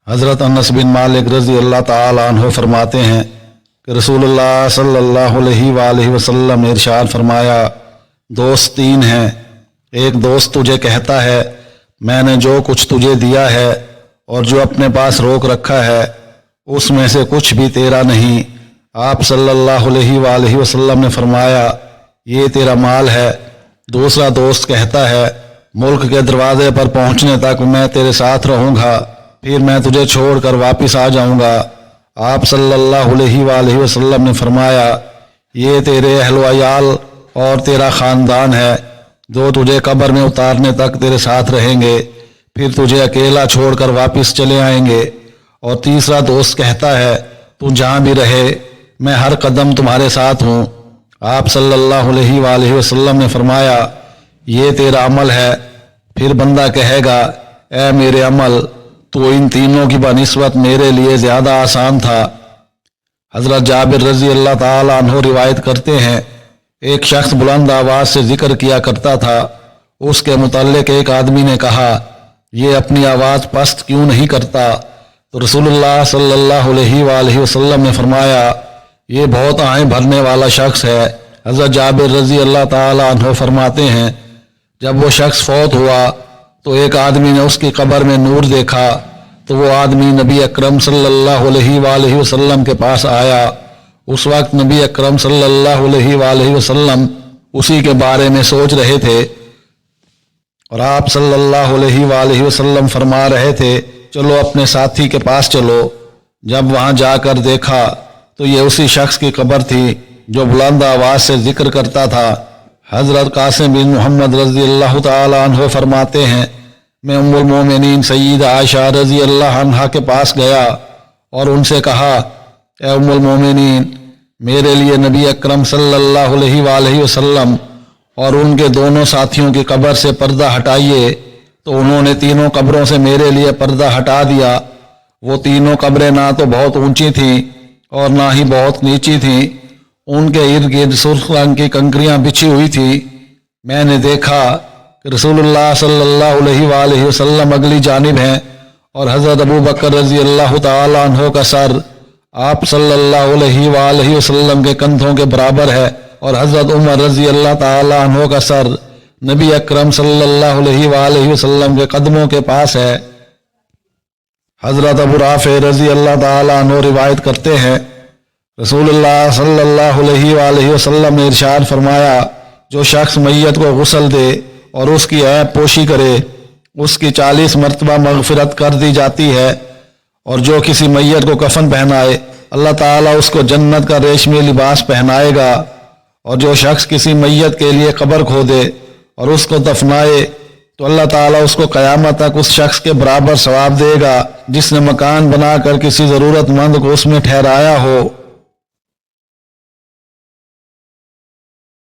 हज़रत अनस बिन मालिक रज़ी अल्लाह ताला अन्हु फरमाते हैं कि रसूलुल्लाह सल्लल्लाहु अलैहि वसल्लम ने इरशाद फरमाया, दोस्त तीन हैं। एक दोस्त तुझे कहता है मैंने जो कुछ तुझे दिया है और जो अपने पास रोक रखा है उसमें से कुछ भी तेरा नहीं। आप सल्लल्लाहु अलैहि वसल्लम ने फरमाया, ये तेरा माल है। दूसरा दोस्त कहता है मुल्क के दरवाजे पर पहुंचने तक मैं तेरे साथ रहूंगा, फिर मैं तुझे छोड़कर वापस आ जाऊंगा। आप सल्लल्लाहु अलैहि वसल्लम ने फरमाया, ये तेरे अहल अयाल और तेरा ख़ानदान है जो तुझे कब्र में उतारने तक तेरे साथ रहेंगे, फिर तुझे अकेला छोड़कर वापस चले आएंगे। और तीसरा दोस्त कहता है तू जहाँ भी रहे मैं हर कदम तुम्हारे साथ हूँ। आप सल्लल्लाहु अलैहि वसल्लम ने फरमाया, ये तेरा अमल है। फिर बंदा कहेगा, ऐ मेरे अमल, तो इन तीनों की बनिस्बत मेरे लिए ज़्यादा आसान था। हज़रत जाबिर रज़ी अल्लाह ताला अन्हु रिवायत करते हैं, एक शख्स बुलंद आवाज़ से जिक्र किया करता था। उसके मुतल्लिक एक आदमी ने कहा, ये अपनी आवाज़ पस्त क्यों नहीं करता? तो रसूलुल्लाह सल्लल्लाहु अलैहि वसल्लम ने फरमाया, ये बहुत आएँ भरने वाला शख्स है। हज़रत जाबिर रज़ी अल्लाह ताला अन्हु फरमाते हैं, जब वो शख्स फौत हुआ तो एक आदमी ने उसकी कब्र में नूर देखा, तो वो आदमी नबी अकरम सल्लल्लाहु अलैहि वसल्लम के पास आया। उस वक्त नबी अकरम सल्लल्लाहु अलैहि वसल्लम उसी के बारे में सोच रहे थे और आप सल्लल्लाहु अलैहि वसल्लम फरमा रहे थे, चलो अपने साथी के पास चलो। जब वहां जाकर देखा तो ये उसी शख्स की कब्र थी जो बुलंद आवाज से जिक्र करता था। हजरत कासिम बिन मोहम्मद रज़ी अल्लाह ताला अन्हु फरमाते हैं, मैं उम्मुल मोमिनीन सय्यदा आयशा रज़ी अल्लाह अन्हा के पास गया और उनसे कहा, ए उम्मुल मोमिनीन, मेरे लिए नबी अकरम सल्लल्लाहु अलैहि वसल्लम और उनके दोनों साथियों की कब्र से पर्दा हटाइए। तो उन्होंने तीनों कब्रों से मेरे लिए पर्दा हटा दिया। वो तीनों कब्रें ना तो बहुत ऊंची थीं और ना ही बहुत नीची थीं। उनके इर्द गिर्द सुर्ख रंग की कंकरियां बिछी हुई थी। मैंने देखा कि रसूलुल्लाह सल्लल्लाहु अलैहि वसल्लम अगली जानिब हैं और हज़रत अबू बकर रज़ी अल्लाह ताला अन्हु का सर आप सल्लल्लाहु अलैहि वसल्लम के कंधों के बराबर है और हज़रत उमर रज़ी अल्लाह ताला अन्हु का सर नबी अकरम सल्लल्लाहु अलैहि वसल्लम के कदमों के पास है। हज़रत अबू राफ़े रज़ी अल्लाह ताला अन्हु रिवायत करते हैं, रसूलुल्लाह सल्लल्लाहु अलैहि वसल्लम ने इरशाद फरमाया, जो शख्स मैयत को गुस्ल दे और उसकी ऐब पोशी करे उसकी 40 मरतबा मग़फ़िरत कर दी जाती है। और जो किसी मैयत को कफन पहनाए अल्लाह ताला उसको जन्नत का रेशमी लिबास पहनाएगा। और जो शख्स किसी मैयत के लिए कब्र खोदे और उसको दफनाए तो अल्लाह ताला उसको क़यामत तक उस शख्स के बराबर सवाब देगा जिसने मकान बनाकर किसी ज़रूरतमंद को उसमें ठहराया हो।